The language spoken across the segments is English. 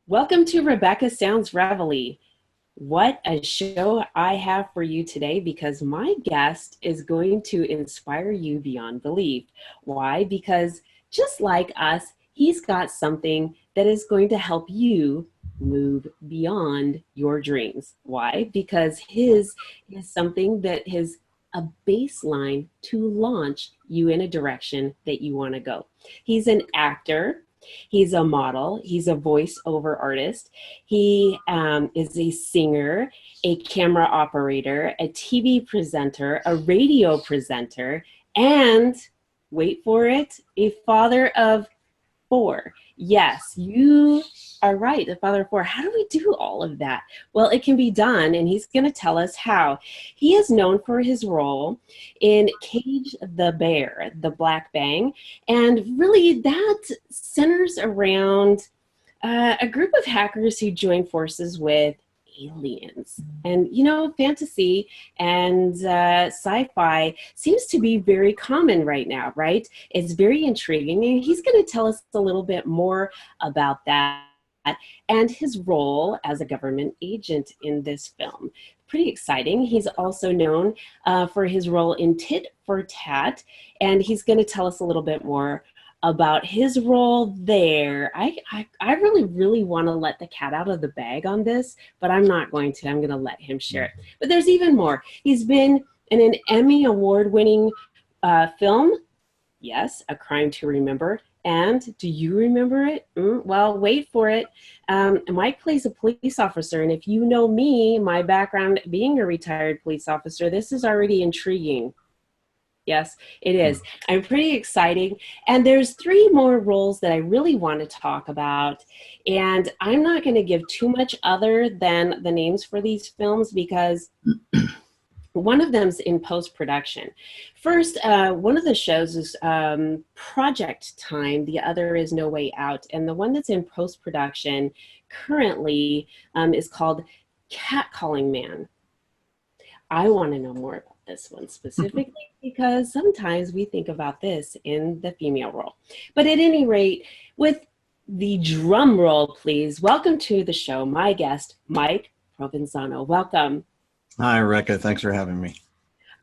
Welcome to Rebecca Sounds Reveille. What a show I have for you today because my guest is going to inspire you beyond belief. Why? Because just like us, he's got something that is going to help you move beyond your dreams. Why? Because his is something that is a baseline to launch you in a direction that you want to go. He's an actor. He's a model. He's a voiceover artist. He is a singer, a camera operator, a TV presenter, a radio presenter, and wait for it, a father of four. Yes, you are right, the father of four. How do we do all of that? Well, it can be done, and he's going to tell us how. He is known for his role in Cage the Bear, the Black Bang, and really that centers around a group of hackers who join forces with aliens. And you know, fantasy and sci-fi seems to be very common right now, right? It's very intriguing, and he's going to tell us a little bit more about that and his role as a government agent in this film. Pretty exciting. He's also known for his role in Tit for Tat, and he's going to tell us a little bit more about his role there. I really want to let the cat out of the bag on this, but I'm not going to. I'm going to let him share it. But there's even more. He's been in an Emmy award-winning film. Yes, A Crime to Remember. And do you remember it? Well, wait for it. Mike plays a police officer, and if you know me, my background being a retired police officer, this is already intriguing. Yes, it is. I'm pretty exciting. And there's three more roles that I really want to talk about. And I'm not going to give too much other than the names for these films because one of them's in post-production. First, one of the shows is Project Time. The other is No Way Out. And the one that's in post-production currently is called Catcalling Man. I want to know more about this one specifically because sometimes we think about this in the female role. But at any rate, with the drum roll, please, welcome to the show, my guest, Mike Provenzano. Welcome. Hi, Rebecca. Thanks for having me.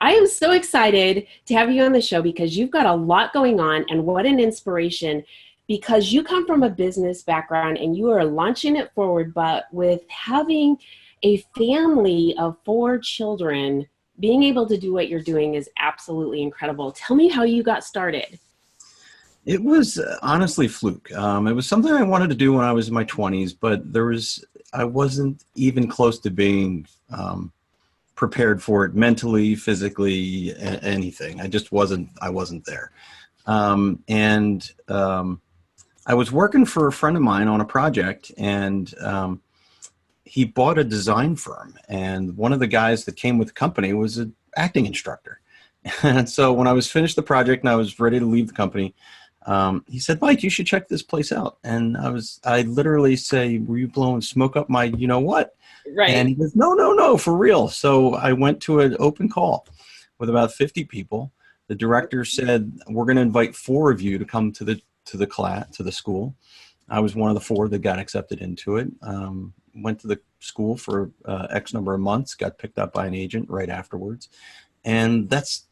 I am so excited to have you on the show because you've got a lot going on, and what an inspiration, because you come from a business background and you are launching it forward, but with having a family of 4 children, being able to do what you're doing is absolutely incredible. Tell me how you got started. It was honestly fluke. It was something I wanted to do when I was in my 20s, but I wasn't even close to being prepared for it mentally, physically, anything. I wasn't there. I was working for a friend of mine on a project, and he bought a design firm, and one of the guys that came with the company was an acting instructor. And so when I was finished the project and I was ready to leave the company, he said, "Mike, you should check this place out." And I literally say, "Were you blowing smoke up my, you know what?" Right. And he goes, No, for real. So I went to an open call with about 50 people. The director said, "We're going to invite 4 of you to come to the school." I was one of the 4 that got accepted into it. Went to the school for X number of months, got picked up by an agent right afterwards. And that's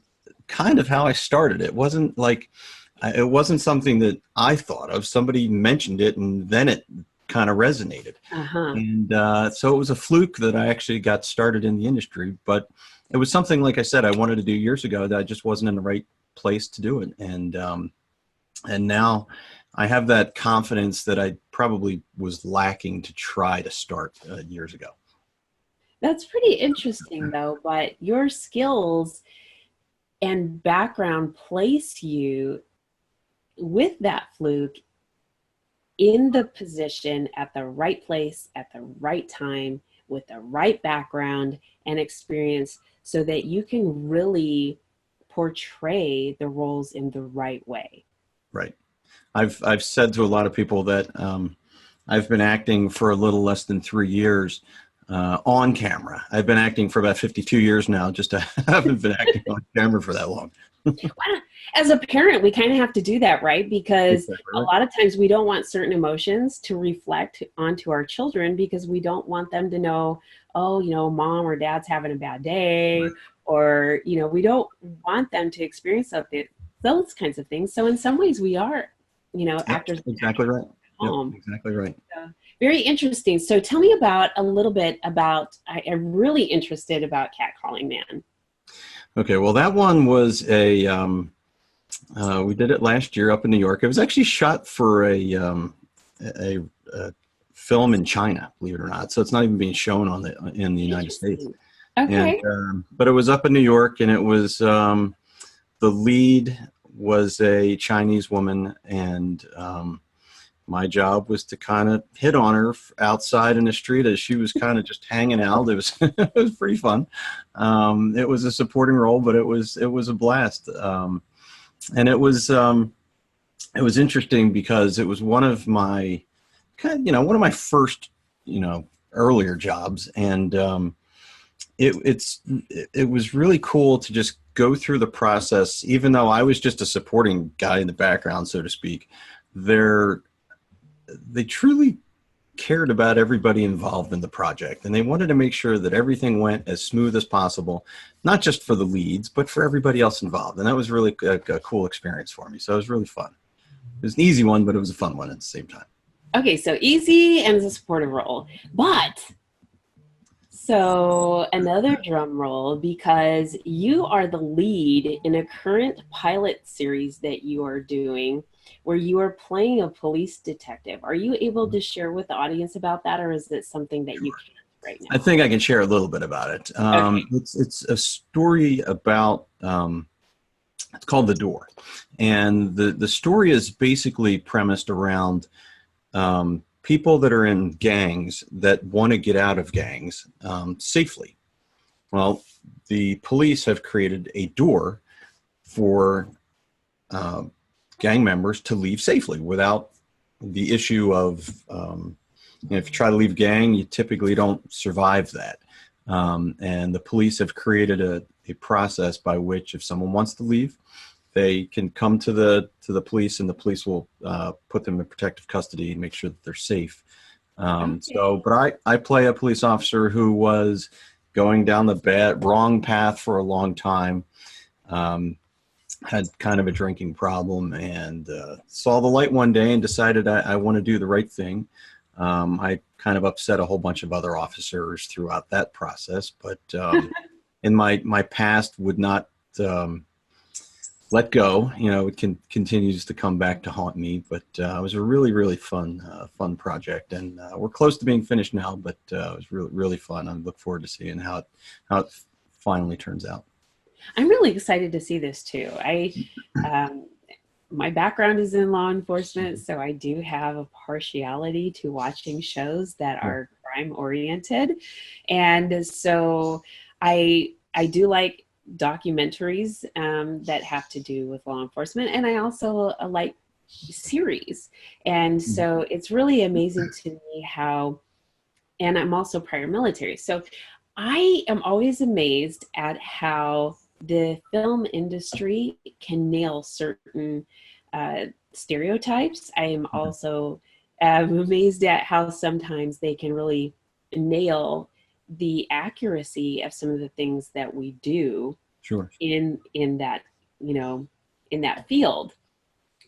kind of how I started. It wasn't something that I thought of. Somebody mentioned it, and then it kind of resonated. And so it was a fluke that I actually got started in the industry. But it was something, like I said, I wanted to do years ago that I just wasn't in the right place to do it. And now I have that confidence that I probably was lacking to try to start years ago. That's pretty interesting, though, but your skills and background place you with that fluke in the position at the right place at the right time with the right background and experience so that you can really portray the roles in the right way. Right. I've said to a lot of people that I've been acting for a little less than 3 years on camera. I've been acting for about 52 years now. Just I haven't been acting on camera for that long. As a parent, we kind of have to do that, right? Because Exactly a right. lot of times we don't want certain emotions to reflect onto our children because we don't want them to know, oh, mom or dad's having a bad day, or, we don't want them to experience those kinds of things. So in some ways we are, Yep, actors exactly right. Yep, home. exactly right. So, very interesting. So tell me about a little bit about, I'm really interested about Catcalling Man. Okay, well, that one was we did it last year up in New York. It was actually shot for a film in China, believe it or not. So it's not even being shown in the United States. Interesting. And Okay. but it was up in New York, and it was the lead was a Chinese woman, and my job was to kind of hit on her outside in the street as she was kind of just hanging out. It was it was pretty fun. It was a supporting role, but it was a blast. And it was interesting because it was one of my one of my first earlier jobs, and it was really cool to just go through the process, even though I was just a supporting guy in the background, so to speak. They truly cared about everybody involved in the project, and they wanted to make sure that everything went as smooth as possible, not just for the leads, but for everybody else involved. And that was really a cool experience for me. So it was really fun. It was an easy one, but it was a fun one at the same time. Okay, so easy and as a supportive role. But so another drum roll because you are the lead in a current pilot series that you are doing where you are playing a police detective. Are you able to share with the audience about that, or is it something that you can't right I now? think I can share a little bit about it. Okay. It's a story about it's called The Door, and the story is basically premised around people that are in gangs that want to get out of gangs safely. Well, the police have created a door for uh, gang members to leave safely without the issue of if you try to leave a gang, you typically don't survive that. And the police have created a process by which if someone wants to leave, they can come to the police, and the police will put them in protective custody and make sure that they're safe. Okay. But I play a police officer who was going down the wrong path for a long time. Had kind of a drinking problem, and saw the light one day and decided I want to do the right thing. I kind of upset a whole bunch of other officers throughout that process, but in my past would not let go. It continues to come back to haunt me, but it was a really, really fun project, and we're close to being finished now, but it was really, really fun. I look forward to seeing how it finally turns out. I'm really excited to see this too. Um, my background is in law enforcement, so I do have a partiality to watching shows that Yeah. are crime oriented. And so I do like documentaries that have to do with law enforcement, and I also like series. And so it's really amazing to me how, and I'm also prior military. So I am always amazed at how the film industry can nail certain stereotypes. I am also amazed at how sometimes they can really nail the accuracy of some of the things that we do Sure. in that you know in that field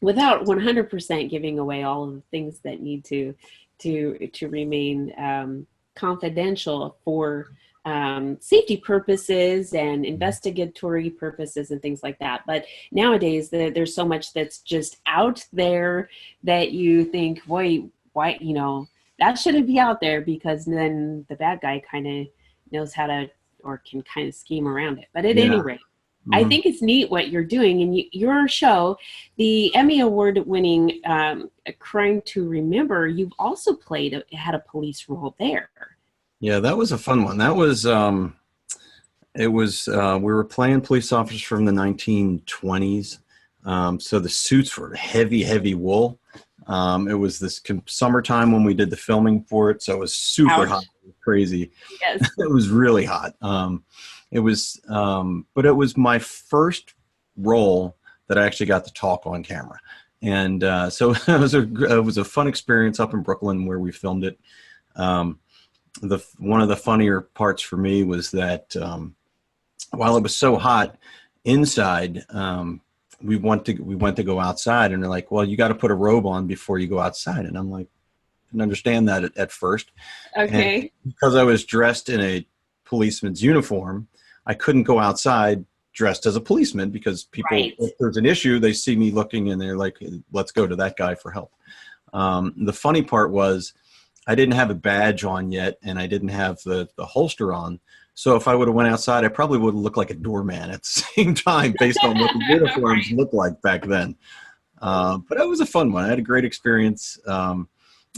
without 100% giving away all of the things that need to remain confidential for safety purposes and investigatory purposes and things like that. But nowadays, there's so much that's just out there that you think, boy, why, that shouldn't be out there, because then the bad guy kind of knows how to, or can kind of scheme around it. But at any Yeah. rate, I Mhm. think it's neat what you're doing, and your show, the Emmy Award-winning A Crime to Remember. You've also had a police role there. Yeah, that was a fun one. That was it was we were playing police officers from the 1920s. So the suits were heavy, heavy wool. It was this summertime when we did the filming for it, so it was super hot, Ouch. crazy. Yes. It was really hot. But it was my first role that I actually got to talk on camera. And so it was a fun experience up in Brooklyn where we filmed it. One of the funnier parts for me was that while it was so hot inside, we went to go outside, and they're like, "Well, you got to put a robe on before you go outside." And I'm like, didn't understand that at first. Okay. And because I was dressed in a policeman's uniform, I couldn't go outside dressed as a policeman because people, Right. if there's an issue, they see me looking and they're like, let's go to that guy for help. The funny part was I didn't have a badge on yet, and I didn't have the holster on. So if I would have went outside, I probably would have looked like a doorman at the same time based on what the uniforms Right. looked like back then. But it was a fun one. I had a great experience.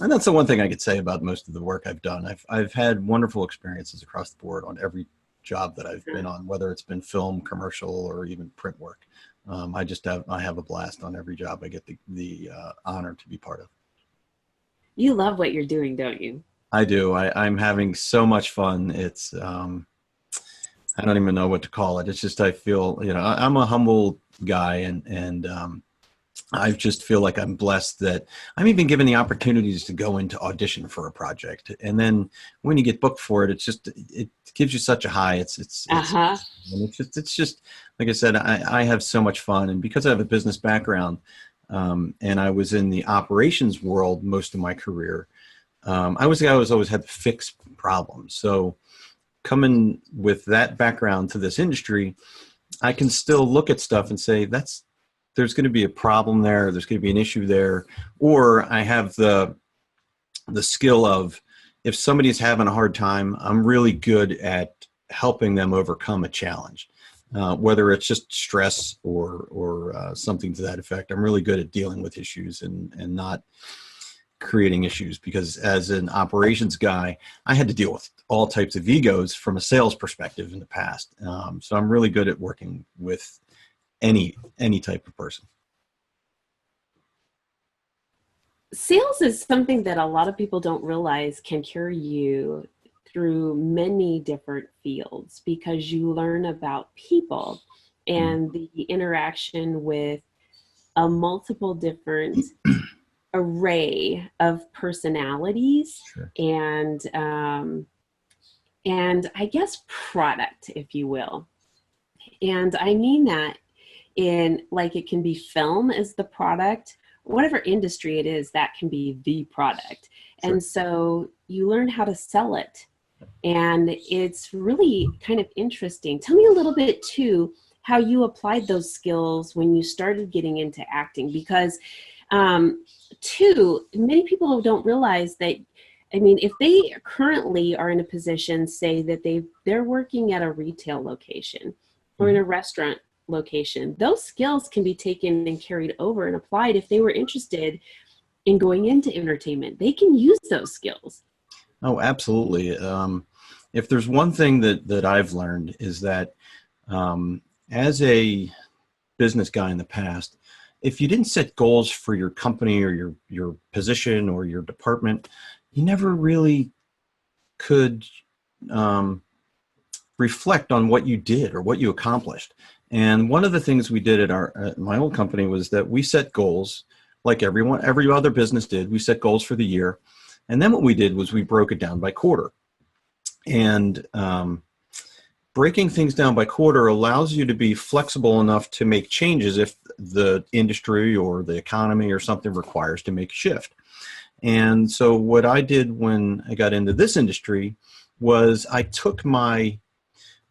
And that's the one thing I could say about most of the work I've done. I've had wonderful experiences across the board on every job that I've been on, whether it's been film, commercial, or even print work. I have a blast on every job I get the honor to be part of. You love what you're doing, don't you? I do. I'm having so much fun. It's I don't even know what to call it. It's just I feel, I'm a humble guy, and I just feel like I'm blessed that I'm even given the opportunities to go into audition for a project. And then when you get booked for it, it gives you such a high. Uh-huh. It's just, like I said, I have so much fun. And because I have a business background, and I was in the operations world most of my career, I was the guy who always had to fix problems. So coming with that background to this industry, I can still look at stuff and say, there's going to be a problem there. There's going to be an issue there. Or I have the skill of, if somebody's having a hard time, I'm really good at helping them overcome a challenge, whether it's just stress or something to that effect. I'm really good at dealing with issues and not creating issues, because as an operations guy, I had to deal with all types of egos from a sales perspective in the past. So I'm really good at working with any type of person. Sales is something that a lot of people don't realize can carry you through many different fields, because you learn about people and the interaction with a multiple different array of personalities. Sure. And I guess product, if you will. And I mean that in, like, it can be film as the product, whatever industry it is, that can be the product. Sure. And so you learn how to sell it. And it's really kind of interesting. Tell me a little bit too, how you applied those skills when you started getting into acting, because many people don't realize that, I mean, if they currently are in a position, say that they're working at a retail location or in a restaurant location, those skills can be taken and carried over and applied if they were interested in going into entertainment. They can use those skills. Oh, absolutely. If there's one thing that I've learned is that as a business guy in the past, if you didn't set goals for your company or your position or your department, you never really could reflect on what you did or what you accomplished. And one of the things we did at my old company was that we set goals, like every other business did. We set goals for the year. And then what we did was we broke it down by quarter. And breaking things down by quarter allows you to be flexible enough to make changes if the industry or the economy or something requires to make a shift. And so what I did when I got into this industry was I took my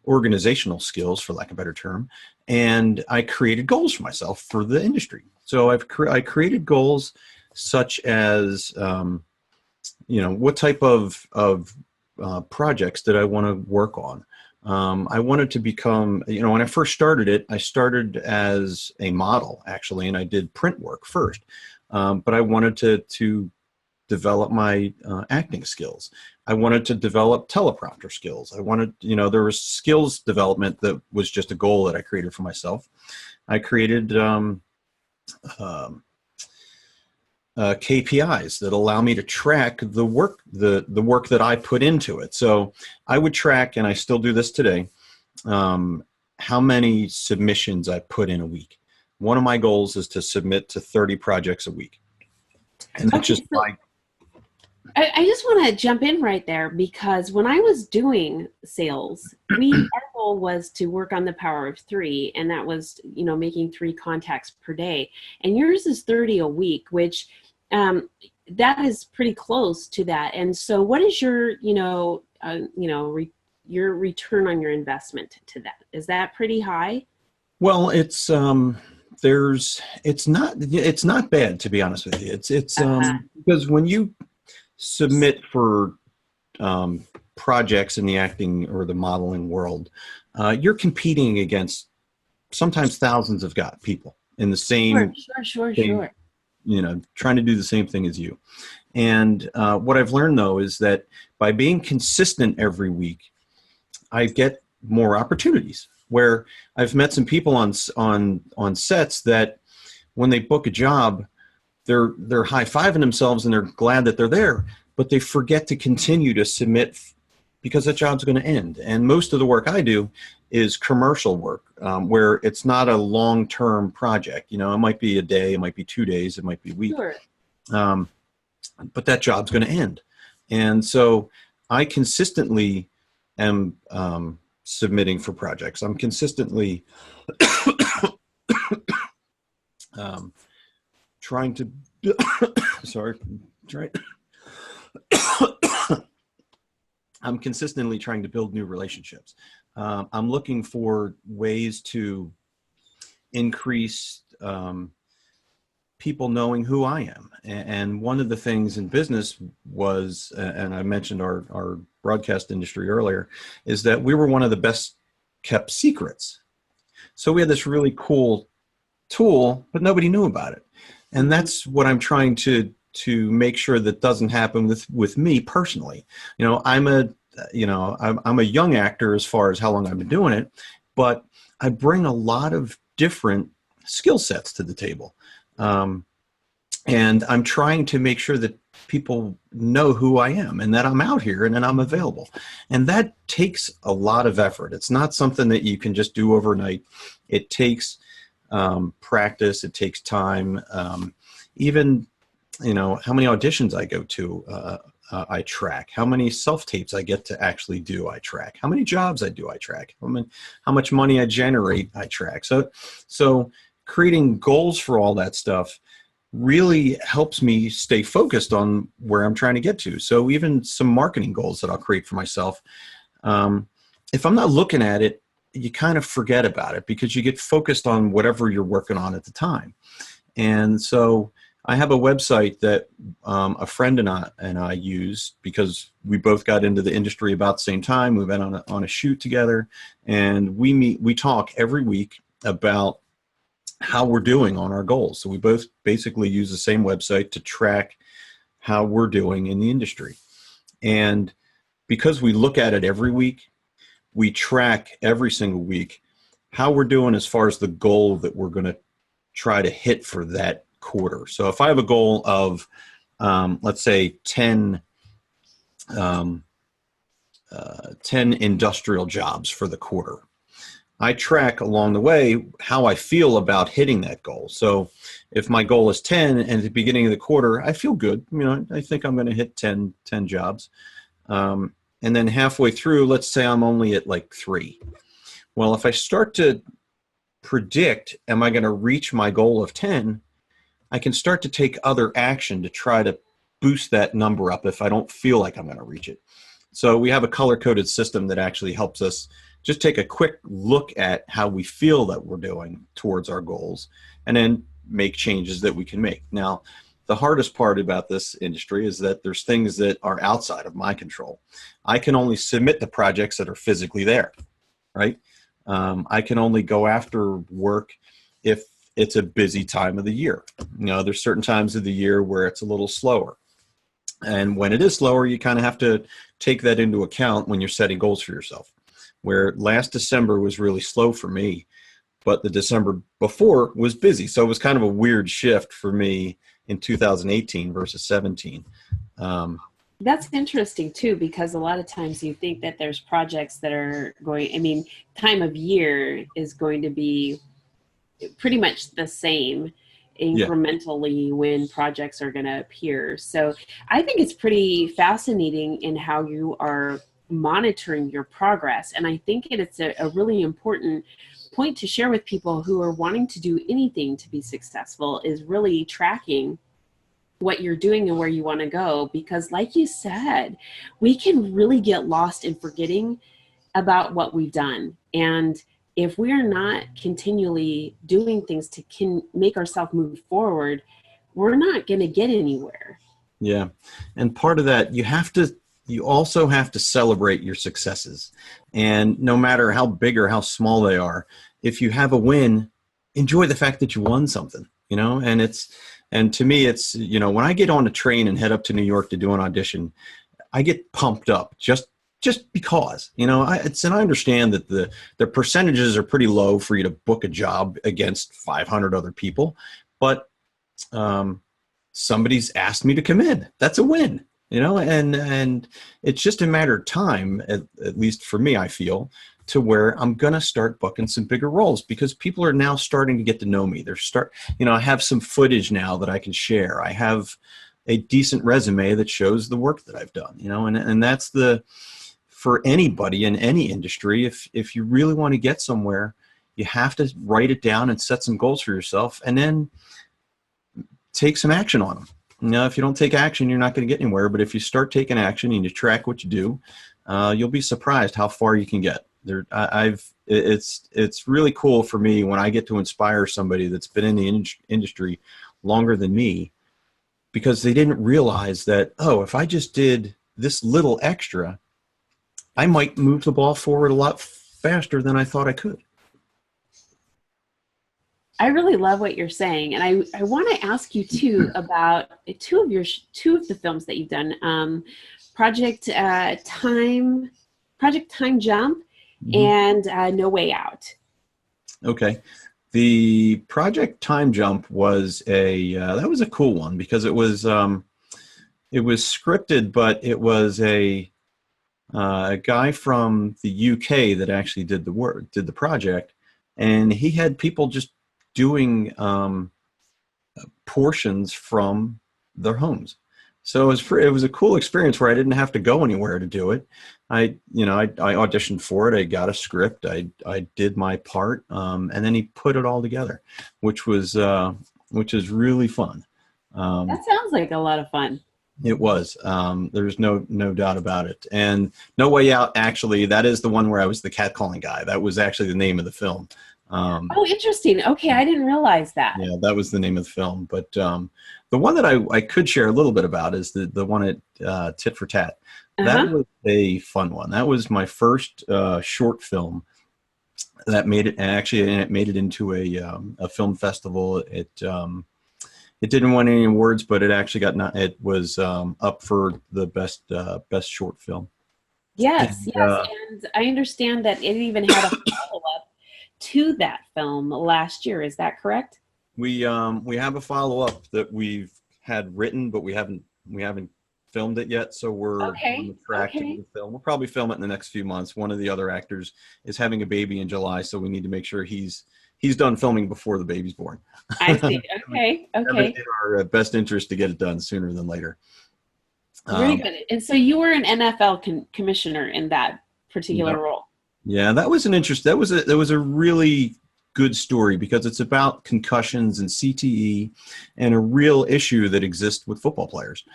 organizational skills, for lack of a better term, and I created goals for myself for the industry. So I created goals such as, what type of projects did I want to work on? I wanted to become, when I first started it, I started as a model, actually, and I did print work first. But I wanted to develop my acting skills. I wanted to develop teleprompter skills. I wanted, there was skills development that was just a goal that I created for myself. I created KPIs that allow me to track the work that I put into it. So I would track, and I still do this today, how many submissions I put in a week. One of my goals is to submit to 30 projects a week. And that's Okay, just so I just want to jump in right there, because when I was doing sales, our goal was to work on the power of three, and that was, making 3 contacts per day. And yours is 30 a week, which that is pretty close to that. And so, what is your, your return on your investment to that? Is that pretty high? well, it's it's not bad, to be honest with you. It's Uh, because when you submit for projects in the acting or the modeling world, you're competing against sometimes thousands of people in the sure, same sure, sure, thing, sure. trying to do the same thing as you. And what I've learned, though, is that by being consistent every week, I get more opportunities. Where I've met some people on sets that when they book a job, they're high-fiving themselves and they're glad that they're there, but they forget to continue to submit because that job's going to end. And most of the work I do is commercial work, where it's not a long-term project. It might be a day, it might be 2 days, it might be a week, Sure. but that job's going to end. And so I consistently am submitting for projects. I'm consistently trying to sorry, try. I'm consistently trying to build new relationships. I'm looking for ways to increase people knowing who I am. And one of the things in business was, and I mentioned our broadcast industry earlier, is that we were one of the best kept secrets. So we had this really cool tool, but nobody knew about it. And that's what I'm trying to make sure that doesn't happen with me personally. I'm a young actor as far as how long I've been doing it, but I bring a lot of different skill sets to the table. And I'm trying to make sure that people know who I am and that I'm out here and that I'm available. And that takes a lot of effort. It's not something that you can just do overnight. It takes practice. It takes time. Even, how many auditions I go to, I track. How many self-tapes I get to actually do, I track. How many jobs I do, I track. How much money I generate, I track. So creating goals for all that stuff really helps me stay focused on where I'm trying to get to. So even some marketing goals that I'll create for myself, if I'm not looking at it, you kind of forget about it because you get focused on whatever you're working on at the time. And so I have a website that a friend and I use because we both got into the industry about the same time. We've been on a shoot together, and we talk every week about how we're doing on our goals. So we both basically use the same website to track how we're doing in the industry. And because we look at it every week, we track every single week how we're doing as far as the goal that we're going to try to hit for that quarter. So if I have a goal of, let's say 10 industrial jobs for the quarter, I track along the way how I feel about hitting that goal. So if my goal is 10 and at the beginning of the quarter, I feel good. I think I'm going to hit 10 jobs. And then halfway through, let's say I'm only at like 3. Well, if I start to predict, am I going to reach my goal of 10? I can start to take other action to try to boost that number up if I don't feel like I'm going to reach it. So we have a color-coded system that actually helps us just take a quick look at how we feel that we're doing towards our goals and then make changes that we can make. Now, the hardest part about this industry is that there's things that are outside of my control. I can only submit the projects that are physically there, right? I can only go after work if it's a busy time of the year. There's certain times of the year where it's a little slower. And when it is slower, you kind of have to take that into account when you're setting goals for yourself. Where last December was really slow for me, but the December before was busy. So it was kind of a weird shift for me in 2018 versus 17. That's interesting too, because a lot of times you think that there's projects that are going, I mean, time of year is going to be pretty much the same Yeah. incrementally when projects are going to appear. So I think it's pretty fascinating in how you are monitoring your progress. And I think it's a really important point to share with people who are wanting to do anything to be successful, is really tracking what you're doing and where you want to go. Because like you said, we can really get lost in forgetting about what we've done. And if we are not continually doing things to make ourselves move forward, we're not going to get anywhere. Yeah. And part of that, you also have to celebrate your successes. And no matter how big or how small they are, if you have a win, enjoy the fact that you won something, and to me, it's, when I get on a train and head up to New York to do an audition, I get pumped up just because, and I understand that the percentages are pretty low for you to book a job against 500 other people, but somebody's asked me to come in. That's a win, and it's just a matter of time, at least for me, I feel, to where I'm going to start booking some bigger roles, because people are now starting to get to know me. I have some footage now that I can share. I have a decent resume that shows the work that I've done, and that's for anybody in any industry. If you really want to get somewhere, you have to write it down and set some goals for yourself, and then take some action on them. If you don't take action, you're not going to get anywhere. But if you start taking action and you track what you do, you'll be surprised how far you can get. It's really cool for me when I get to inspire somebody that's been in the industry longer than me, because they didn't realize that, if I just did this little extra, I might move the ball forward a lot faster than I thought I could. I really love what you're saying, and I want to ask you too about two of the films that you've done, Project Time Jump, and No Way Out. Okay, the Project Time Jump was that was a cool one, because it was scripted, but it was a guy from the UK that actually did the project, and he had people just doing portions from their homes. So it was a cool experience where I didn't have to go anywhere to do it. I auditioned for it. I got a script. I did my part, and then he put it all together, which is really fun. That sounds like a lot of fun. It was. There's no doubt about it. And No Way Out, actually, that is the one where I was the catcalling guy. That was actually the name of the film. Oh, interesting. Okay, I didn't realize that. Yeah, that was the name of the film. But the one that I could share a little bit about is the one at Tit for Tat. That was a fun one. That was my first short film that made it. Actually, and it made it into a film festival. It didn't win any awards, but it actually it was up for the best short film. Yes, and I understand that it even had a follow-up to that film last year. Is that correct? We have a follow-up that we've had written, but we haven't filmed it yet. So we're on the track to do the film. We'll probably film it in the next few months. One of the other actors is having a baby in July, so we need to make sure he's done filming before the baby's born. I see. Okay. In our best interest to get it done sooner than later. Very good. And so you were an NFL commissioner in that particular role. Yeah, that was that was a really good story, because it's about concussions and CTE and a real issue that exists with football players.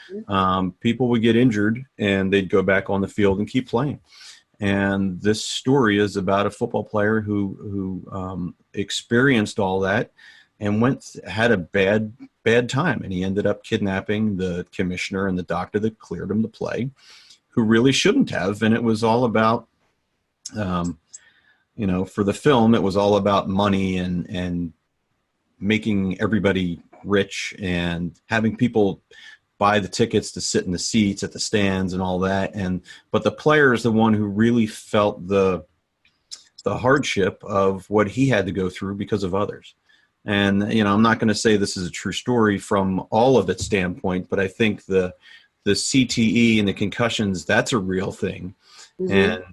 People would get injured and they'd go back on the field and keep playing. And this story is about a football player who experienced all that and had a bad time, and he ended up kidnapping the commissioner and the doctor that cleared him to play, who really shouldn't have. And it was all about, for the film, it was all about money and making everybody rich and having people buy the tickets to sit in the seats at the stands and all that. But the player is the one who really felt the hardship of what he had to go through because of others. And, I'm not going to say this is a true story from all of its standpoint, but I think the the CTE and the concussions, that's a real thing. And,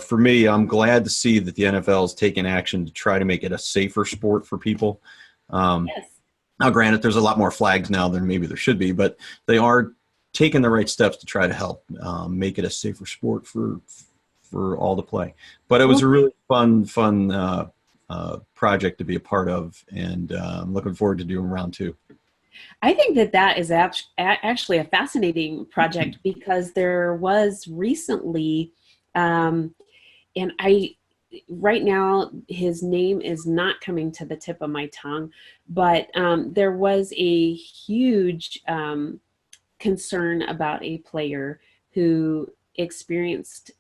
for me, I'm glad to see that the NFL is taking action to try to make it a safer sport for people. Yes. Now, granted, there's a lot more flags now than maybe there should be, but they are taking the right steps to try to help make it a safer sport for all to play. But it was a really fun project to be a part of, and I'm looking forward to doing round 2. I think that is actually a fascinating project, because there was recently, and right now his name is not coming to the tip of my tongue, but there was a huge concern about a player who experienced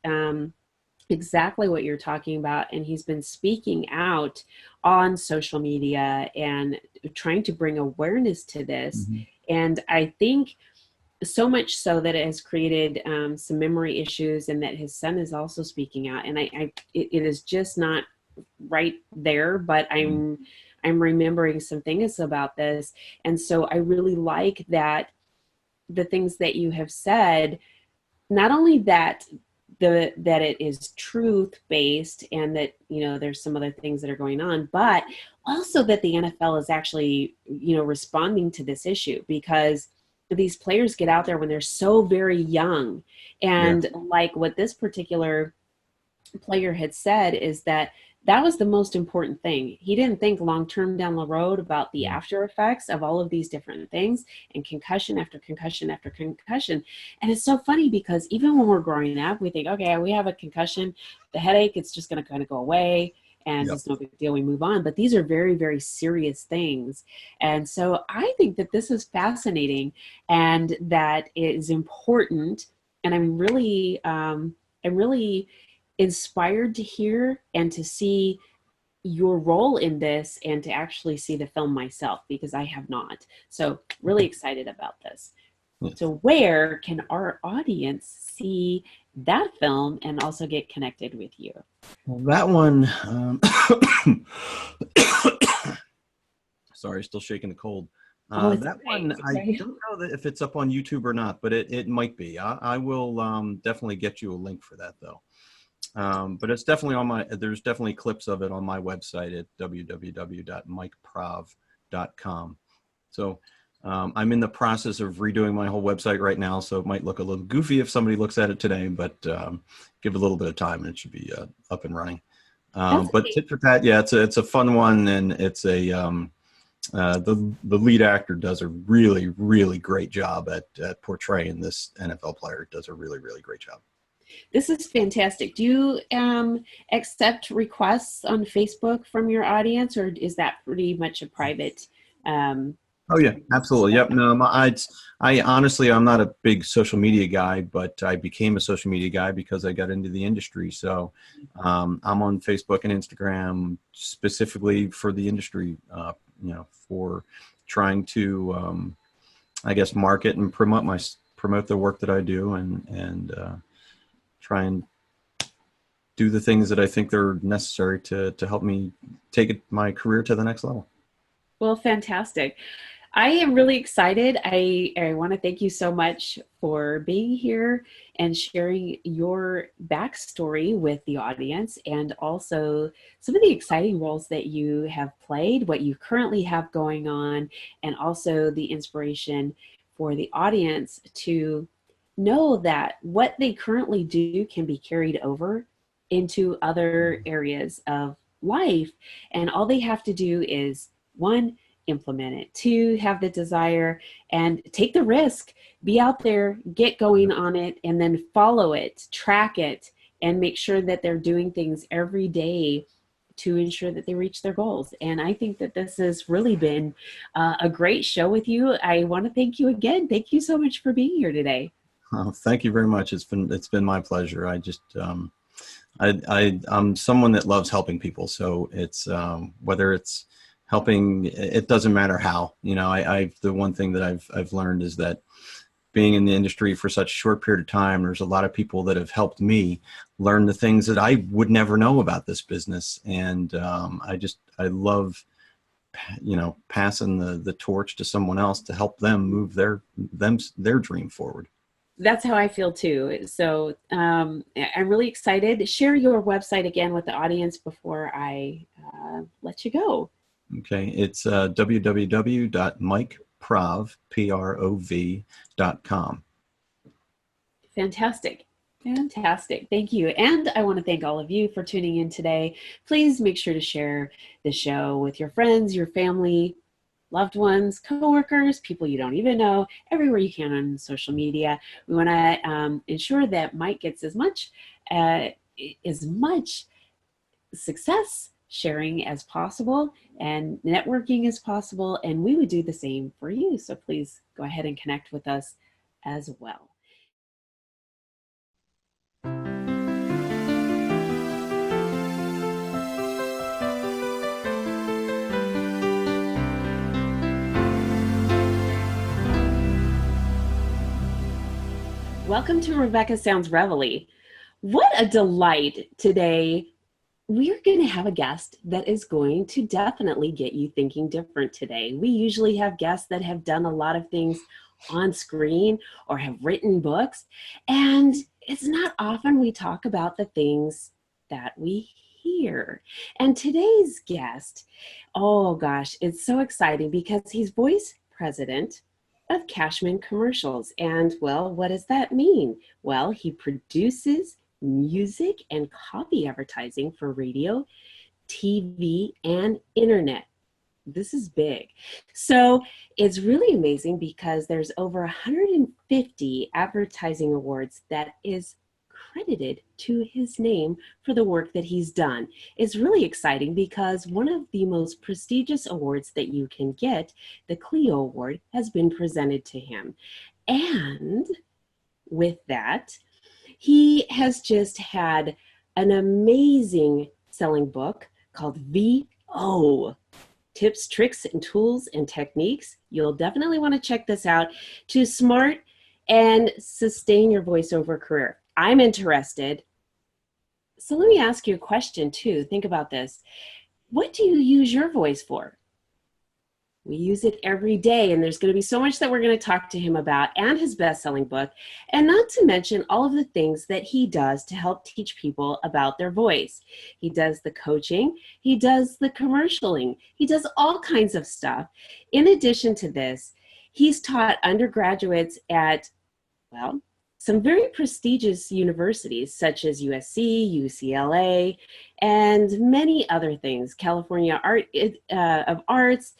exactly what you're talking about, and he's been speaking out on social media and trying to bring awareness to this. And I think so much so that it has created some memory issues, and that his son is also speaking out. And it is just not right there, but I'm remembering some things about this. And so I really like that the things that you have said, not only that it is truth based, and that there's some other things that are going on, but also that the NFL is actually responding to this issue, because these players get out there when they're so very young. And like what this particular player had said is that was the most important thing. He didn't think long term down the road about the after effects of all of these different things, and concussion after concussion after concussion. And it's so funny, because even when we're growing up, we think, okay, we have a concussion, the headache, it's just going to kind of go away, and it's no big deal, we move on. But these are very, very serious things. And so I think that this is fascinating, and that it is important. And I'm really inspired to hear and to see your role in this, and to actually see the film myself, because I have not. So really excited about this. So where can our audience see that film and also get connected with you? Well, that one, sorry, still shaking the cold. That one, I don't know that if it's up on YouTube or not, but it might be. I will definitely get you a link for that, though. But it's definitely there's definitely clips of it on my website at www.mikeprov.com. So I'm in the process of redoing my whole website right now, so it might look a little goofy if somebody looks at it today, but give it a little bit of time and it should be up and running. But tit for tat, it's a fun one, and it's the lead actor does a really, really great job at portraying this NFL player. Does a really, really great job. This is fantastic. Do you accept requests on Facebook from your audience, or is that pretty much a private? Oh yeah, absolutely. Yep. No, I honestly, I'm not a big social media guy, but I became a social media guy because I got into the industry. So I'm on Facebook and Instagram specifically for the industry, for trying to, I guess, market and promote the work that I do, and try and do the things that I think they're necessary to help me take my career to the next level. Well, fantastic. I am really excited. I want to thank you so much for being here and sharing your backstory with the audience, and also some of the exciting roles that you have played, what you currently have going on, and also the inspiration for the audience to know that what they currently do can be carried over into other areas of life. And all they have to do is, 1, implement it, 2, have the desire and take the risk, be out there, get going on it, and then follow it, track it, and make sure that they're doing things every day to ensure that they reach their goals. And I think that this has really been a great show with you. I want to thank you again. Thank you so much for being here today. Thank you very much. It's been my pleasure. I just I'm someone that loves helping people. So it's whether it's helping, it doesn't matter how. The one thing that I've learned is that being in the industry for such a short period of time, there's a lot of people that have helped me learn the things that I would never know about this business. And I love passing the torch to someone else to help them move their dream forward. That's how I feel too. So I'm really excited. Share your website again with the audience before I let you go. Okay, it's www.mikeprov.com. Fantastic. Fantastic. Thank you. And I want to thank all of you for tuning in today. Please make sure to share the show with your friends, your family, loved ones, coworkers, people you don't even know, everywhere you can on social media. We want to ensure that Mike gets as much success sharing as possible and networking as possible, and we would do the same for you. So please go ahead and connect with us as well. Welcome to Rebecca Sounds Reveille. What a delight today. We're going to have a guest that is going to definitely get you thinking different today. We usually have guests that have done a lot of things on screen or have written books, and it's not often we talk about the things that we hear. And today's guest, oh gosh, it's so exciting because he's vice president of Cashman Commercials. And well, what does that mean? Well, he produces music and copy advertising for radio, TV, and internet. This is big. So it's really amazing because there's over 150 advertising awards that is credited to his name for the work that he's done. It's really exciting because one of the most prestigious awards that you can get, the Clio Award, has been presented to him. And with that, he has just had an amazing selling book called VO, Tips, Tricks, and Tools and Techniques. You'll definitely want to check this out to smart and sustain your voiceover career. I'm interested. So let me ask you a question too. Think about this. What do you use your voice for? We use it every day, and there's going to be so much that we're going to talk to him about, and his best-selling book, and not to mention all of the things that he does to help teach people about their voice. He does the coaching, he does the commercialing, he does all kinds of stuff. In addition to this, he's taught undergraduates at, well, some very prestigious universities such as USC, UCLA, and many other things, California of Arts.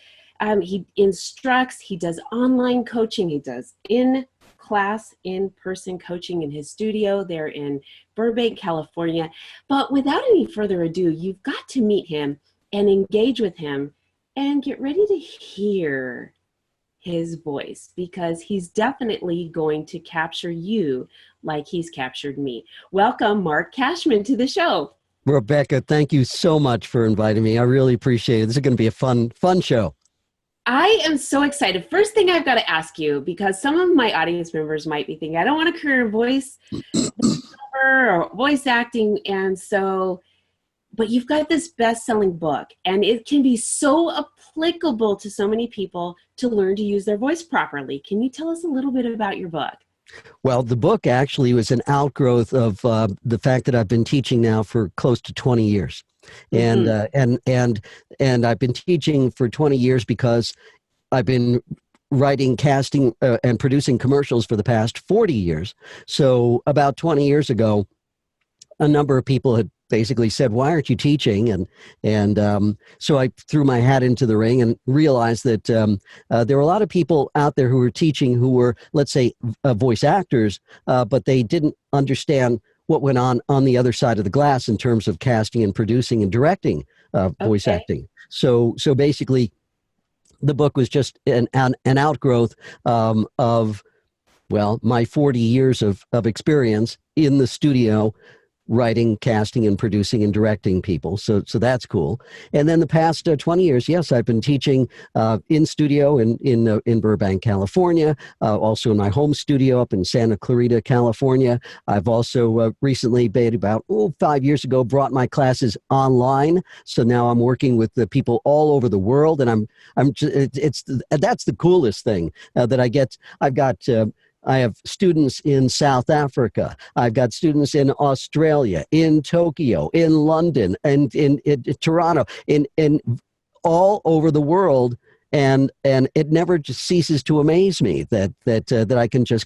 He instructs, he does online coaching, he does in-class, in-person coaching in his studio there in Burbank, California. But without any further ado, you've got to meet him and engage with him and get ready to hear his voice, because he's definitely going to capture you like he's captured me. Welcome, Marc Cashman, to the show. Rebecca, thank you so much for inviting me. I really appreciate it. This is going to be a fun show. I am so excited. First thing I've got to ask you, because some of my audience members might be thinking, I don't want a career in voice or voice acting. And so, but you've got this best-selling book, and it can be so applicable to so many people to learn to use their voice properly. Can you tell us a little bit about your book? Well, the book actually was an outgrowth of the fact that I've been teaching now for close to 20 years. And I've been teaching for 20 years because I've been writing, casting, and producing commercials for the past 40 years. So about 20 years ago, a number of people had basically said, why aren't you teaching? And so I threw my hat into the ring and realized that there were a lot of people out there who were teaching who were, let's say, voice actors, but they didn't understand what went on the other side of the glass in terms of casting and producing and directing voice acting. So basically, the book was just an outgrowth of, well, my 40 years of experience in the studio, writing, casting, and producing and directing people. So that's cool. And then the past 20 years, yes, I've been teaching in studio in Burbank, California, also in my home studio up in Santa Clarita, California. I've also recently, about 5 years ago, brought my classes online. So now I'm working with the people all over the world, and that's the coolest thing that I get. I have students in South Africa. I've got students in Australia, in Tokyo, in London, and in Toronto, in all over the world, and it never just ceases to amaze me that I can just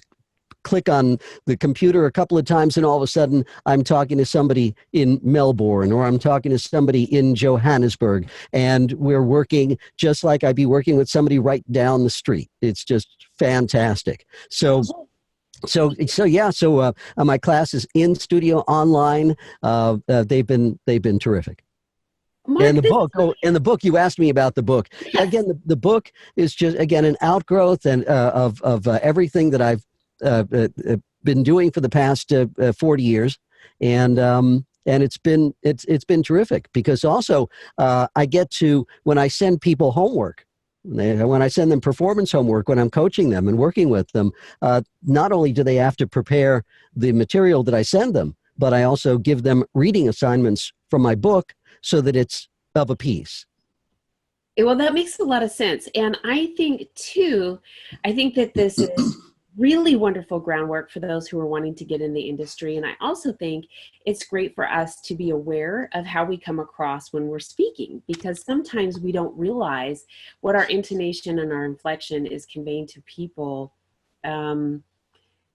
click on the computer a couple of times and all of a sudden I'm talking to somebody in Melbourne, or I'm talking to somebody in Johannesburg, and we're working just like I'd be working with somebody right down the street. It's just fantastic. So my classes in studio, online, they've been terrific. Mark, and the book, you asked me about the book. Yes. Again, the book is just, again, an outgrowth and of everything that I've been doing for the past 40 years, and it's been terrific, because also I get to, when I send people homework, when I send them performance homework, when I'm coaching them and working with them, not only do they have to prepare the material that I send them, but I also give them reading assignments from my book so that it's of a piece. Well, that makes a lot of sense. And I think that this is really wonderful groundwork for those who are wanting to get in the industry. And I also think it's great for us to be aware of how we come across when we're speaking, because sometimes we don't realize what our intonation and our inflection is conveying to people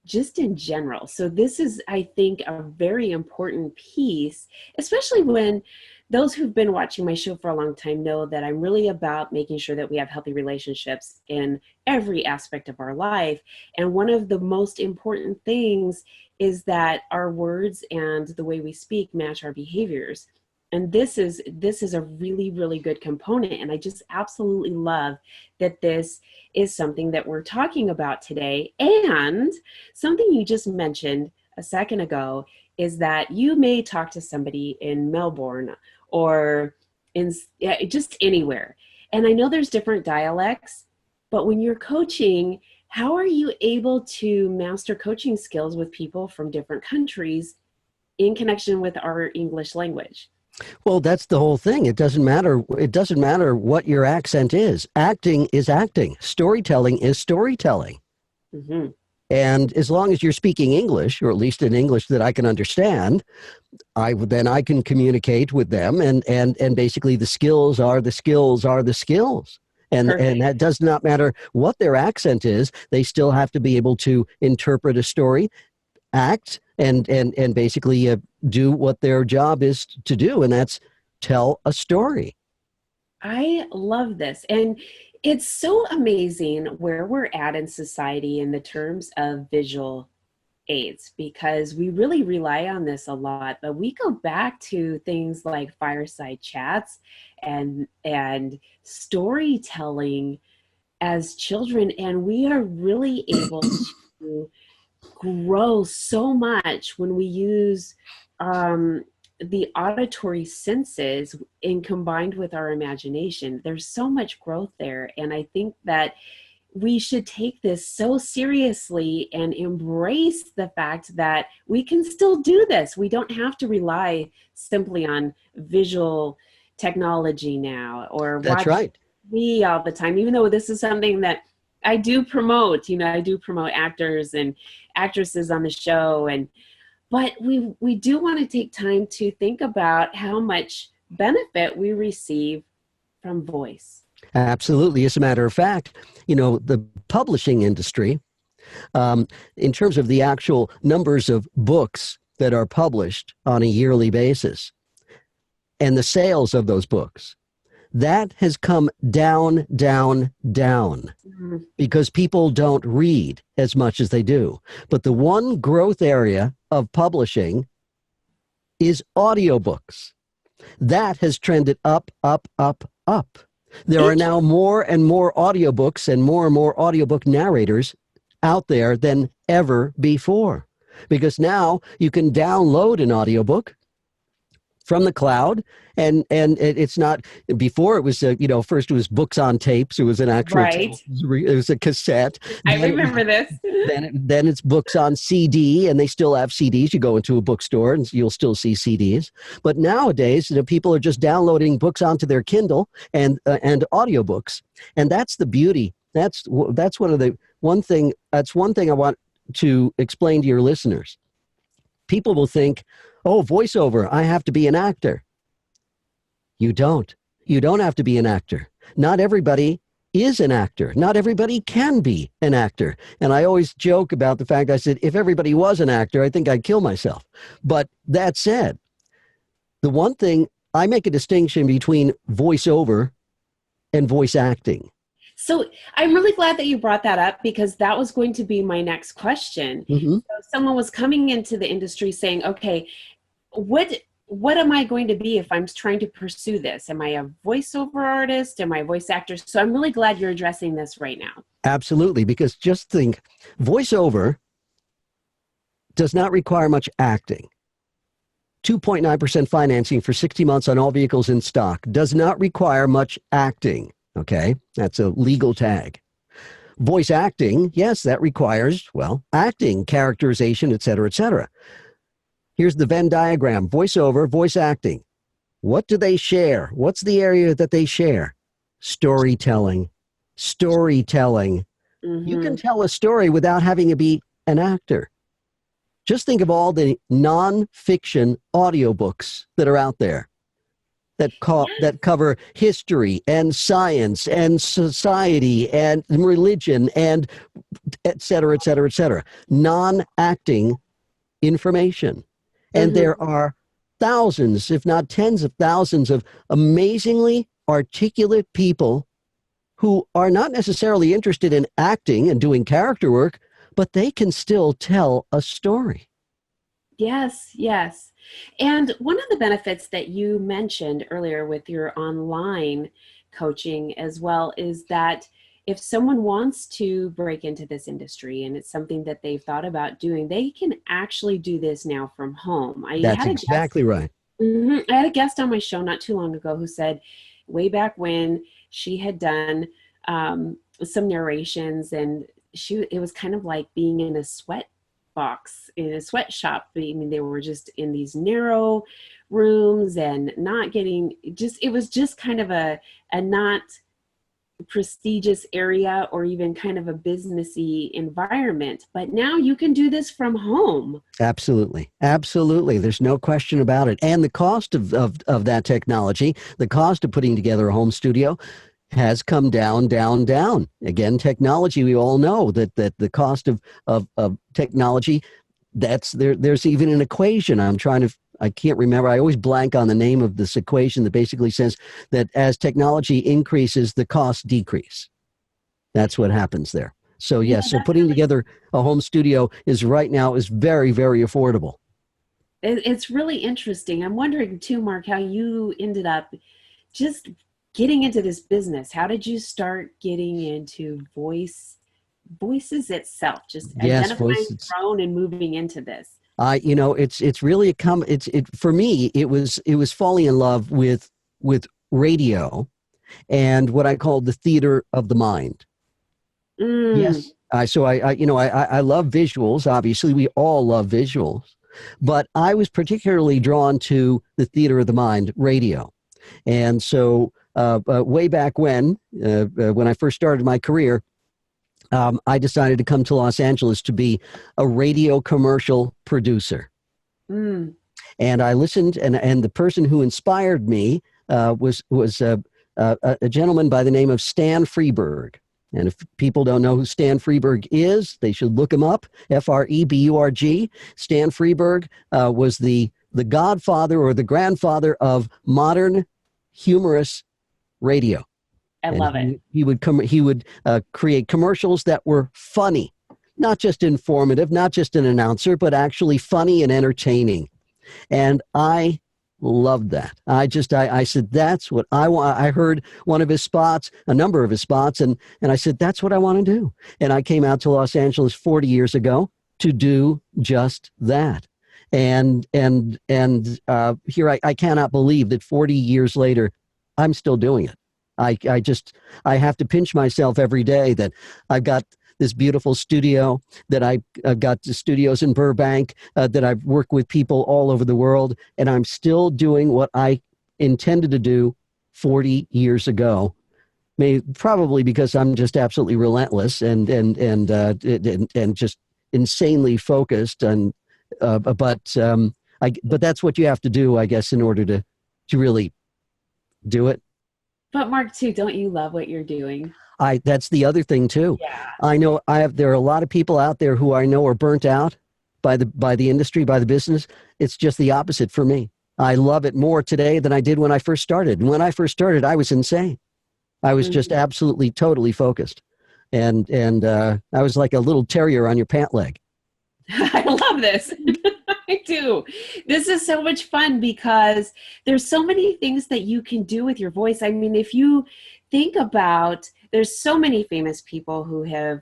just in general. So this is, I think, a very important piece, especially when those who've been watching my show for a long time know that I'm really about making sure that we have healthy relationships in every aspect of our life. And one of the most important things is that our words and the way we speak match our behaviors. And this is a really, really good component. And I just absolutely love that this is something that we're talking about today. And something you just mentioned a second ago is that you may talk to somebody in Melbourne or in just anywhere. And I know there's different dialects, but when you're coaching, how are you able to master coaching skills with people from different countries in connection with our English language? Well, that's the whole thing. It doesn't matter. It doesn't matter what your accent is. Acting is acting. Storytelling is storytelling. Mm-hmm. And as long as you're speaking English, or at least in English that I can understand, then I can communicate with them. And basically the skills are the skills are the skills. And that does not matter what their accent is. They still have to be able to interpret a story, act, and basically do what their job is to do, and that's tell a story. I love this. And it's so amazing where we're at in society in the terms of visual aids, because we really rely on this a lot. But we go back to things like fireside chats and storytelling as children, and we are really able to grow so much when we use the auditory senses and combined with our imagination. There's so much growth there. And I think that we should take this so seriously and embrace the fact that we can still do this. We don't have to rely simply on visual technology now or That's watch right. TV all the time, even though this is something that I do promote. I do promote actors and actresses on the show, but we do want to take time to think about how much benefit we receive from voice. Absolutely. As a matter of fact, the publishing industry, in terms of the actual numbers of books that are published on a yearly basis and the sales of those books, that has come down, down, down, because people don't read as much as they do. But the one growth area of publishing is audiobooks. That has trended up, up, up, up. There are now more and more audiobooks and more audiobook narrators out there than ever before. because now you can download an audiobook from the cloud, and it's not, before it was first it was books on tapes. It was an actual tape. Right. It was a cassette. I remember this. Then it's books on CD, and they still have CDs. You go into a bookstore and you'll still see CDs. But nowadays, people are just downloading books onto their Kindle and audiobooks, and that's the beauty. That's one thing I want to explain to your listeners. People will think, oh, voiceover, I have to be an actor. You don't. You don't have to be an actor. Not everybody is an actor. Not everybody can be an actor. And I always joke about the fact, I said, if everybody was an actor, I think I'd kill myself. But that said, the one thing, I make a distinction between voiceover and voice acting. So I'm really glad that you brought that up, because that was going to be my next question. Mm-hmm. So someone was coming into the industry saying, okay, what am I going to be if I'm trying to pursue this? Am I a voiceover artist? Am I a voice actor? So I'm really glad you're addressing this right now. Absolutely, because just think, voiceover does not require much acting. 2.9% financing for 60 months on all vehicles in stock does not require much acting. Okay, that's a legal tag. Voice acting, yes, that requires, acting, characterization, et cetera, et cetera. Here's the Venn diagram: voiceover, voice acting. What do they share? What's the area that they share? Storytelling. Storytelling. Mm-hmm. You can tell a story without having to be an actor. Just think of all the nonfiction audiobooks that are out there that cover history and science and society and religion and et cetera, et cetera, et cetera. Non-acting information. And Mm-hmm. there are thousands, if not tens of thousands, of amazingly articulate people who are not necessarily interested in acting and doing character work, but they can still tell a story. Yes, yes. And one of the benefits that you mentioned earlier with your online coaching as well is that if someone wants to break into this industry and it's something that they've thought about doing, they can actually do this now from home. That's exactly right. I had a guest on my show not too long ago who said way back when she had done some narrations, and it was kind of like being in a sweat box in a sweatshop. I mean, they were just in these narrow rooms and not getting, it was just kind of a not prestigious area or even kind of a businessy environment. But now you can do this from home. Absolutely. Absolutely. There's no question about it. And the cost of that technology, the cost of putting together a home studio has come down. Again, technology, we all know that the cost of technology, there's even an equation. I can't remember. I always blank on the name of this equation that basically says that as technology increases, the costs decrease. That's what happens there. So yes, so putting together a home studio right now is very, very affordable. It's really interesting. I'm wondering too, Mark, how you ended up just getting into this business. How did you start getting into voices itself? Just identifying tone and moving into this. It's really for me, it was falling in love with radio and what I call the theater of the mind. Yes. I love visuals. Obviously, we all love visuals, but I was particularly drawn to the theater of the mind, radio. And so way back when I first started my career, I decided to come to Los Angeles to be a radio commercial producer. And I listened, and the person who inspired me was a gentleman by the name of Stan Freberg. And if people don't know who Stan Freberg is, they should look him up, Freburg. Stan Freberg was the godfather or the grandfather of modern humorous radio. I love it. He would create commercials that were funny, not just informative, not just an announcer, but actually funny and entertaining. And I loved that. I said, that's what I want. I heard one of his spots, a number of his spots, and I said, that's what I want to do. And I came out to Los Angeles 40 years ago, to do just that. And here I cannot believe that 40 years later, I'm still doing it. I have to pinch myself every day that I've got this beautiful studio, that I've got the studios in Burbank, that I've worked with people all over the world, and I'm still doing what I intended to do 40 years ago. Probably because I'm just absolutely relentless and just insanely focused. And but that's what you have to do, I guess, in order to really do it. But Mark, too, don't you love what you're doing? That's the other thing too. Yeah. I know there are a lot of people out there who I know are burnt out by the industry, by the business. It's just the opposite for me. I love it more today than I did when I first started. And when I first started, I was insane. I was just absolutely, totally focused. And I was like a little terrier on your pant leg. I love this. I do. This is so much fun because there's so many things that you can do with your voice. I mean, if you think about, there's so many famous people who have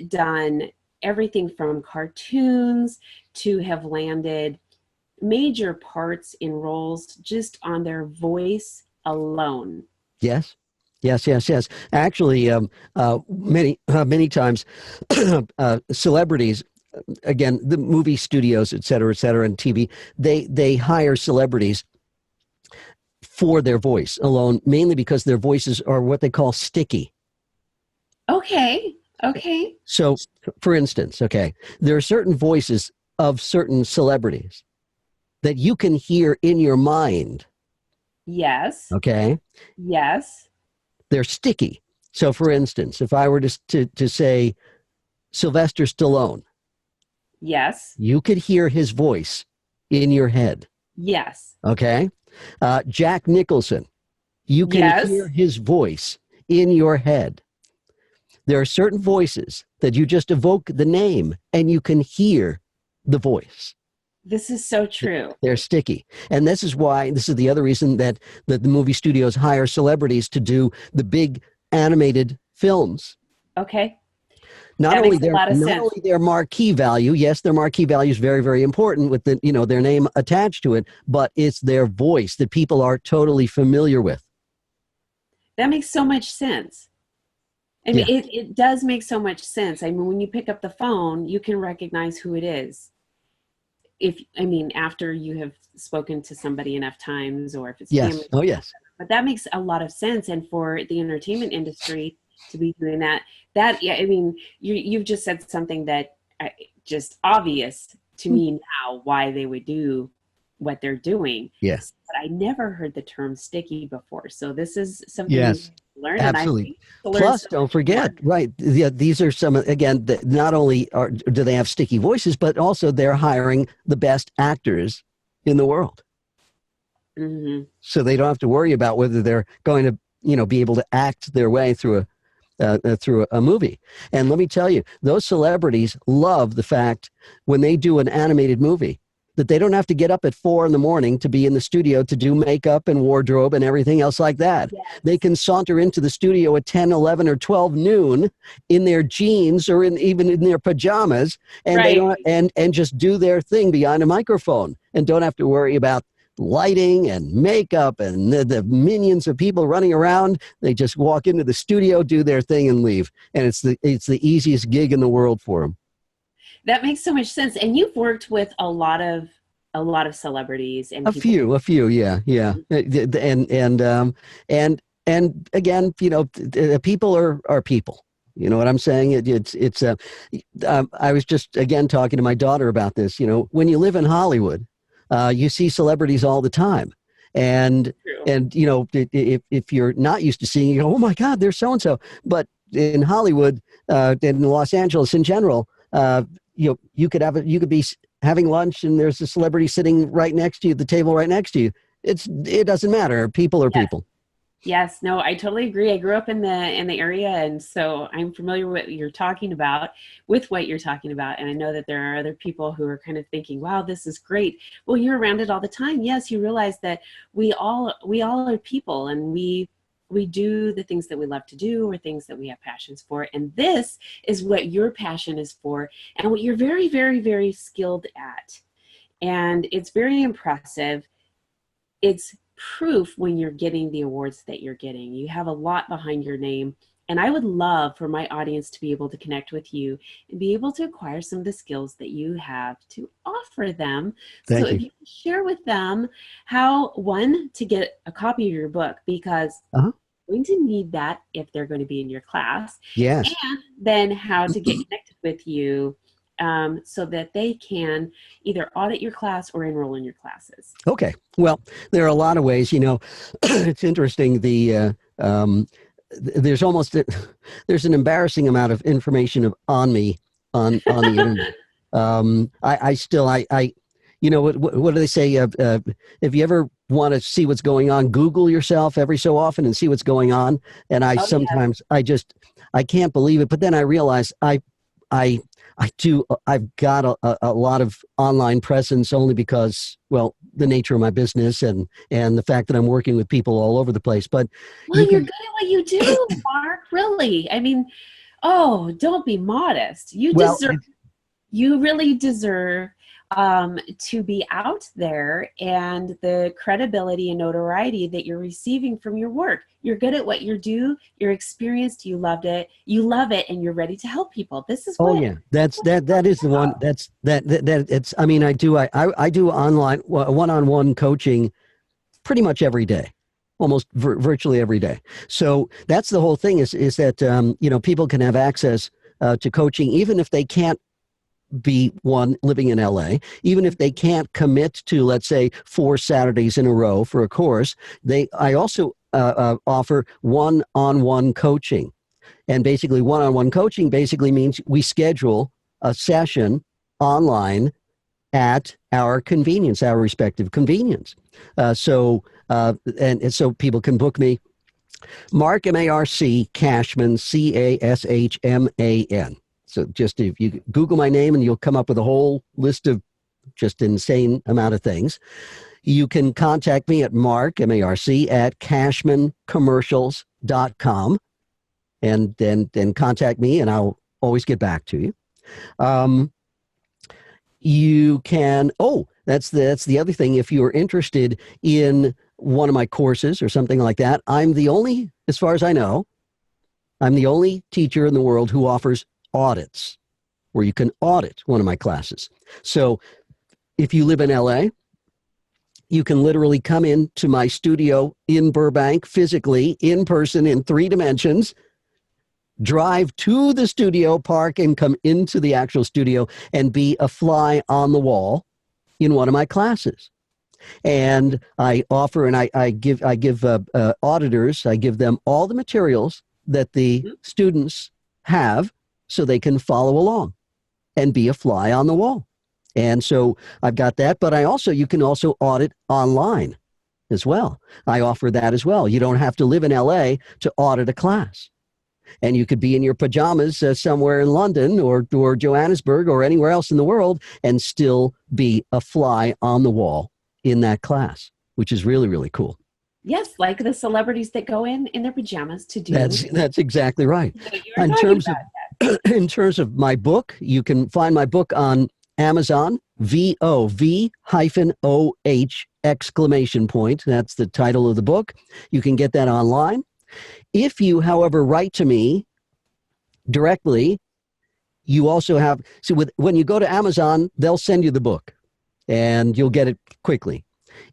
done everything from cartoons to have landed major parts in roles just on their voice alone. Yes. Actually, many times, celebrities, again, the movie studios, et cetera, and TV, they hire celebrities for their voice alone, mainly because their voices are what they call sticky. Okay. So, for instance, there are certain voices of certain celebrities that you can hear in your mind. Yes. Okay. Yes. They're sticky. So, for instance, if I were to say Sylvester Stallone, yes, you could hear his voice in your head. Yes. Okay. Jack Nicholson, you can hear his voice in your head. There are certain voices that you just evoke the name and you can hear the voice. This is so true. They're sticky. And this is the other reason that the movie studios hire celebrities to do the big animated films. Okay. Not only their marquee value, yes, their marquee value is very, very important with their name attached to it, but it's their voice that people are totally familiar with. That makes so much sense. I mean, it does make so much sense. I mean, when you pick up the phone, you can recognize who it is. After you have spoken to somebody enough times, or if it's family. Oh, yes. But that makes a lot of sense. And for the entertainment industry to be doing that, you've just said something that just obvious to me now why they would do what they're doing. Yes. But I never heard the term sticky before. So this is something yes. to learn. Absolutely. Plus, don't forget, right, these are some, again, not only do they have sticky voices, but also they're hiring the best actors in the world. Mm-hmm. So they don't have to worry about whether they're going to, be able to act their way through a movie. And let me tell you, those celebrities love the fact when they do an animated movie that they don't have to get up at 4 a.m. to be in the studio to do makeup and wardrobe and everything else like that. Yes. They can saunter into the studio at 10, 11, or 12 noon in their jeans or even in their pajamas, and right. they don't and just do their thing behind a microphone and don't have to worry about lighting and makeup and the minions of people running around. They just walk into the studio, do their thing, and leave. And it's the easiest gig in the world for them. That makes so much sense. And you've worked with a lot of celebrities and a few, yeah. And again, people are people. You know what I'm saying? I was just again talking to my daughter about this. When you live in Hollywood, you see celebrities all the time. And if you're not used to seeing, you go, oh my God, there's so and so. But in Hollywood, in Los Angeles in general, you could be having lunch and there's a celebrity sitting right next to you, the table right next to you. It doesn't matter. People are people. Yes, no, I totally agree. I grew up in the area, and so I'm familiar with what you're talking about, and I know that there are other people who are kind of thinking, "Wow, this is great." Well, you're around it all the time. Yes, you realize that we all are people, and we we do the things that we love to do or things that we have passions for. And this is what your passion is for and what you're very, very, very skilled at. And it's very impressive. It's proof when you're getting the awards that you're getting. You have a lot behind your name. And I would love for my audience to be able to connect with you and be able to acquire some of the skills that you have to offer them. So Thank if you. you can share with them how, one, to get a copy of your book, because Uh-huh. you're going to need that if they're going to be in your class. Yes. And then how to get connected with you so that they can either audit your class or enroll in your classes. Okay. Well, there are a lot of ways. It's interesting. There's there's an embarrassing amount of information on me on the internet. What do they say? If you ever want to see what's going on, Google yourself every so often and see what's going on. And Oh, sometimes I can't believe it. But then I realize I've got a lot of online presence only because, well, the nature of my business and the fact that I'm working with people all over the place. But well, you're good at what you do, Mark. Really. I mean, oh, don't be modest. You really deserve to be out there, and the credibility and notoriety that you're receiving from your work. You're good at what you do. You're experienced. You love it, and you're ready to help people. This is Oh yeah, that is the one. It's. I mean, I do online one-on-one coaching pretty much every day, almost virtually every day. So that's the whole thing. Is that people can have access to coaching even if they can't be living in LA, even if they can't commit to, let's say, 4 Saturdays in a row for a course. I also offer one-on-one coaching. And basically, one-on-one coaching basically means we schedule a session online at our convenience, our respective convenience. So people can book me. Marc, M-A-R-C, Cashman, C-A-S-H-M-A-N. So just if you Google my name and you'll come up with a whole list of just insane amount of things. You can contact me at Marc, M-A-R-C, at CashmanCommercials.com. And then contact me, and I'll always get back to you. You can. Oh, that's the other thing. If you're interested in one of my courses or something like that, as far as I know, I'm the only teacher in the world who offers audits, where you can audit one of my classes. So, if you live in LA, you can literally come into my studio in Burbank, physically, in person, in 3 dimensions. Drive to the studio, park, and come into the actual studio and be a fly on the wall in one of my classes. And I offer, and I give auditors, I give them all the materials that the students have so they can follow along and be a fly on the wall. And so I've got that, but you can also audit online as well. I offer that as well. You don't have to live in LA to audit a class. And you could be in your pajamas somewhere in London or Johannesburg or anywhere else in the world and still be a fly on the wall in that class, which is really, really cool. Yes, like the celebrities that go in their pajamas to do. That's exactly right. In terms of my book, you can find my book on Amazon, VOV-OH ! That's the title of the book. You can get that online. If you, however, write to me directly, you also have, when you go to Amazon, they'll send you the book and you'll get it quickly.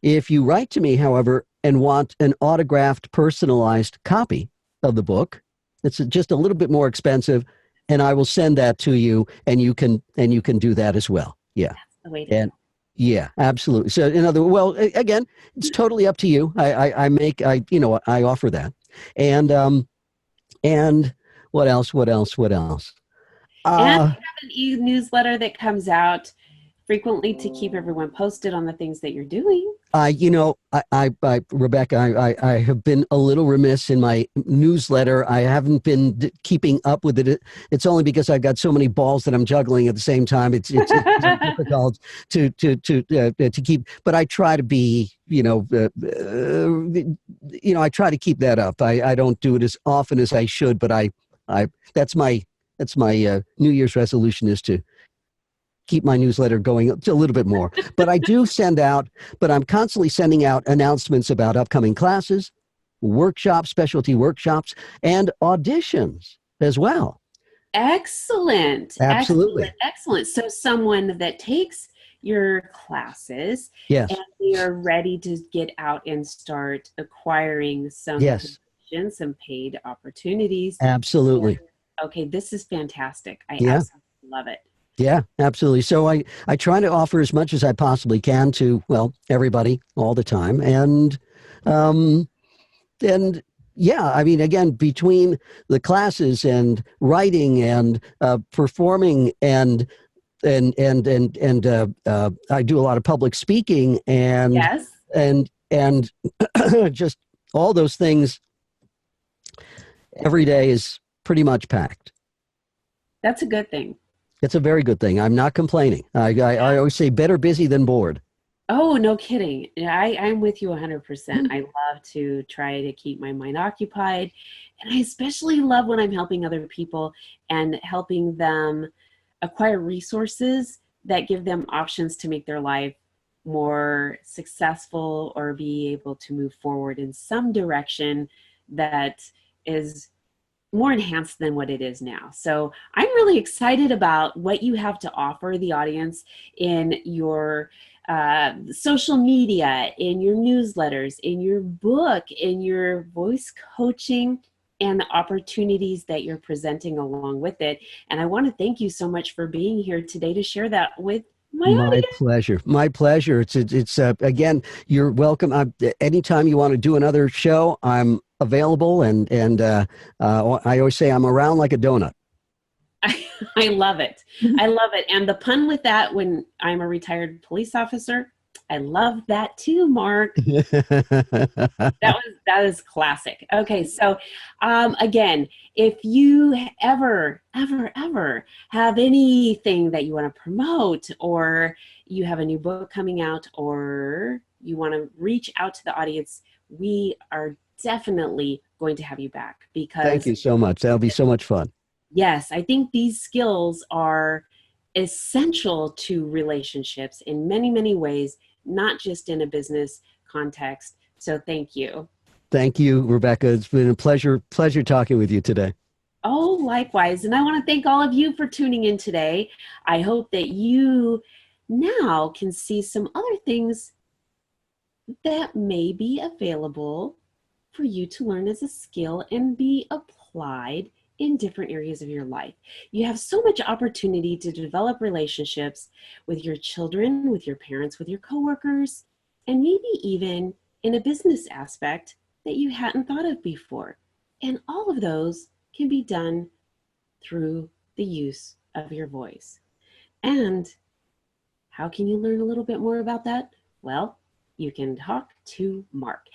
If you write to me, however, and want an autographed, personalized copy of the book, it's just a little bit more expensive, and I will send that to you, and you can do that as well. Yeah. That's the way to go. Yeah, absolutely. So again, it's totally up to you. I offer that. And what else? And you have an e-newsletter that comes out frequently to keep everyone posted on the things that you're doing. Rebecca, I have been a little remiss in my newsletter. I haven't been keeping up with it. It's only because I've got so many balls that I'm juggling at the same time. It's difficult to keep. But I try to be, I try to keep that up. I don't do it as often as I should, but I that's my New Year's resolution, is to keep my newsletter going a little bit more. But I'm constantly sending out announcements about upcoming classes, workshops, specialty workshops, and auditions as well. Excellent. Absolutely. Excellent. So someone that takes your classes, yes, and you're ready to get out and start acquiring some yes, positions, some paid opportunities. absolutely. Okay, this is fantastic. I Yeah. absolutely love it. Yeah, absolutely. So I try to offer as much as I possibly can to, well, everybody all the time. And yeah, I mean, again, between the classes and writing and performing and I do a lot of public speaking Yes, and just all those things. Every day is pretty much packed. that's a good thing. It's a very good thing. I'm not complaining. I always say better busy than bored. Oh, no kidding. I'm with you 100%. I love to try to keep my mind occupied. And I especially love when I'm helping other people and helping them acquire resources that give them options to make their life more successful or be able to move forward in some direction that is more enhanced than what it is now. So I'm really excited about what you have to offer the audience in your social media, in your newsletters, in your book, in your voice coaching, and the opportunities that you're presenting along with it. And I want to thank you so much for being here today to share that with my audience. Pleasure. My pleasure. It's again, you're welcome. Anytime you want to do another show, I'm available. And I always say I'm around like a donut. I love it. I love it. And the pun with that, when I'm a retired police officer, I love that too, Mark. That is classic. Okay, so again, if you ever have anything that you want to promote, or you have a new book coming out, or you want to reach out to the audience, we are definitely going to have you back, because Thank you so much. That'll be so much fun. yes, I think these skills are essential to relationships in many, many ways, not just in a business context. So thank you. Thank you, Rebecca. It's been a pleasure talking with you today. Oh, likewise. And I want to thank all of you for tuning in today. I hope that you now can see some other things that may be available for you to learn as a skill and be applied in different areas of your life. You have so much opportunity to develop relationships with your children, with your parents, with your coworkers, and maybe even in a business aspect that you hadn't thought of before. And all of those can be done through the use of your voice. And how can you learn a little bit more about that? Well, you can talk to Mark.